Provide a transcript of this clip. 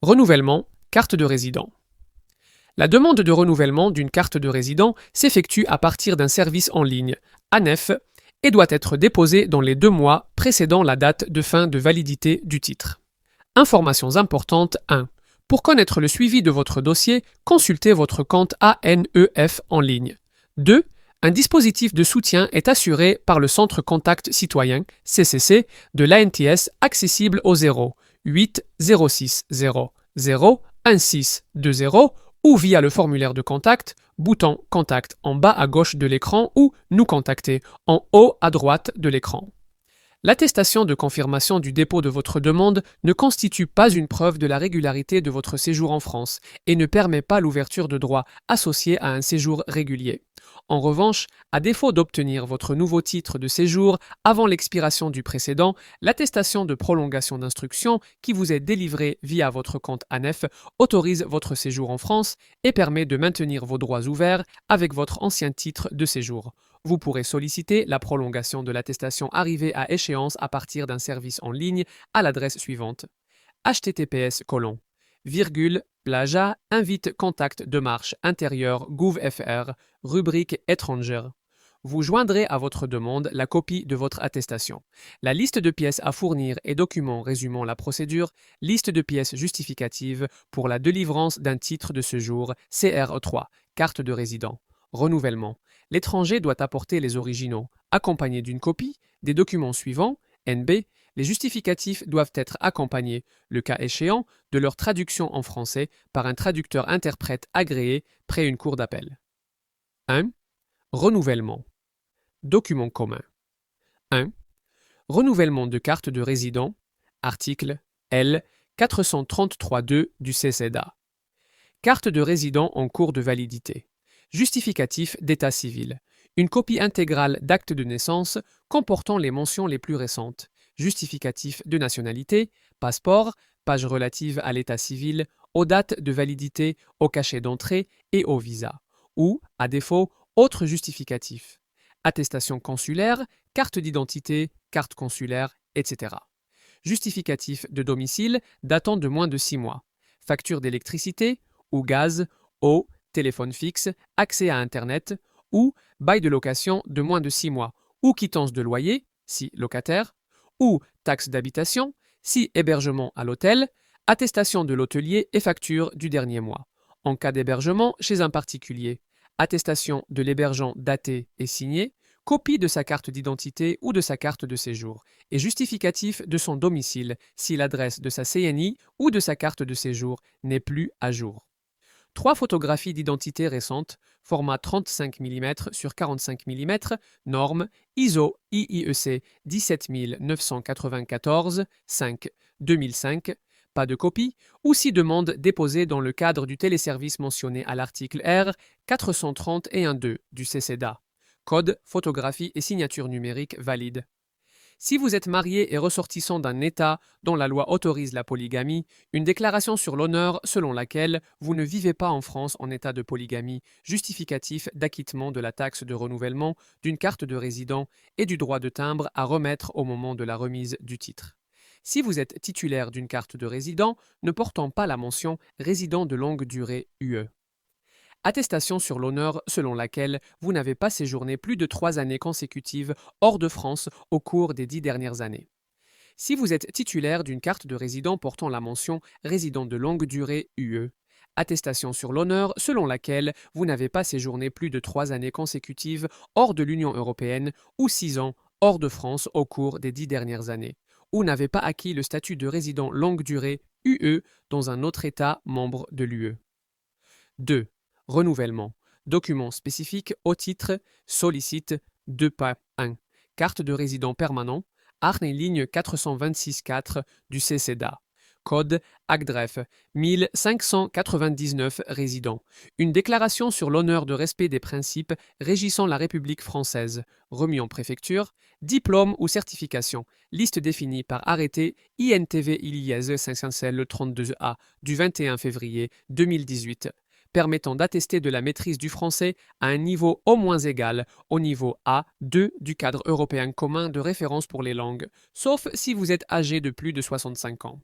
Renouvellement, carte de résident. La demande de renouvellement d'une carte de résident s'effectue à partir d'un service en ligne, ANEF, et doit être déposée dans les 2 mois précédant la date de fin de validité du titre. Informations importantes 1. Pour connaître le suivi de votre dossier, consultez votre compte ANEF en ligne. 2. Un dispositif de soutien est assuré par le Centre Contact Citoyen, CCC, de l'ANTS accessible au 0 8 06 00 1620 ou via le formulaire de contact, bouton Contact en bas à gauche de l'écran ou Nous contacter en haut à droite de l'écran. L'attestation de confirmation du dépôt de votre demande ne constitue pas une preuve de la régularité de votre séjour en France et ne permet pas l'ouverture de droits associés à un séjour régulier. En revanche, à défaut d'obtenir votre nouveau titre de séjour avant l'expiration du précédent, l'attestation de prolongation d'instruction qui vous est délivrée via votre compte ANEF autorise votre séjour en France et permet de maintenir vos droits ouverts avec votre ancien titre de séjour. Vous pourrez solliciter la prolongation de l'attestation arrivée à échéance à partir d'un service en ligne à l'adresse suivante: https://plaja invite contact démarche intérieure gouv.fr rubrique étrangère. Vous joindrez à votre demande la copie de votre attestation, la liste de pièces à fournir et documents résumant la procédure, liste de pièces justificatives pour la délivrance d'un titre de séjour CR3, carte de résident. Renouvellement. L'étranger doit apporter les originaux, accompagnés d'une copie, des documents suivants, NB. Les justificatifs doivent être accompagnés, le cas échéant, de leur traduction en français par un traducteur-interprète agréé près une cour d'appel. 1. Renouvellement. Document commun. 1. Renouvellement de carte de résident. Article L. 433-2 du CCDA. Carte de résident en cours de validité. Justificatif d'état civil. Une copie intégrale d'acte de naissance comportant les mentions les plus récentes. Justificatif de nationalité, passeport, page relative à l'état civil, aux dates de validité, au cachet d'entrée et au visa. Ou, à défaut, autre justificatif. Attestation consulaire, carte d'identité, carte consulaire, etc. Justificatif de domicile datant de moins de 6 mois. Facture d'électricité ou gaz, eau, téléphone fixe, accès à Internet, ou bail de location de moins de 6 mois, ou quittance de loyer, si locataire, ou taxe d'habitation, si hébergement à l'hôtel, attestation de l'hôtelier et facture du dernier mois. En cas d'hébergement chez un particulier, attestation de l'hébergeant datée et signée, copie de sa carte d'identité ou de sa carte de séjour, et justificatif de son domicile si l'adresse de sa CNI ou de sa carte de séjour n'est plus à jour. 3 photographies d'identité récentes, format 35 mm sur 45 mm, norme ISO IEC 17994 5 2005, pas de copie, ou si demande déposée dans le cadre du téléservice mentionné à l'article R 431-2 du CCDA. Code, photographie et signature numérique valide. Si vous êtes marié et ressortissant d'un État dont la loi autorise la polygamie, une déclaration sur l'honneur selon laquelle vous ne vivez pas en France en état de polygamie, justificatif d'acquittement de la taxe de renouvellement, d'une carte de résident et du droit de timbre à remettre au moment de la remise du titre. Si vous êtes titulaire d'une carte de résident ne portant pas la mention résident de longue durée UE. Attestation sur l'honneur selon laquelle vous n'avez pas séjourné plus de 3 années consécutives hors de France au cours des 10 dernières années. Si vous êtes titulaire d'une carte de résident portant la mention résident de longue durée UE. Attestation sur l'honneur selon laquelle vous n'avez pas séjourné plus de 3 années consécutives hors de l'Union européenne ou 6 ans hors de France au cours des 10 dernières années, ou n'avez pas acquis le statut de résident longue durée UE dans un autre État membre de l'UE. 2. Renouvellement. Document spécifique au titre sollicite 2.1. Carte de résident permanent. Arne ligne 426.4 du CCDA. Code ACDREF 1599 résident. Une déclaration sur l'honneur de respect des principes régissant la République française, remis en préfecture, diplôme ou certification, liste définie par arrêté INTV ILIES 532A du 21 février 2018. Permettant d'attester de la maîtrise du français à un niveau au moins égal au niveau A2 du cadre européen commun de référence pour les langues, sauf si vous êtes âgé de plus de 65 ans.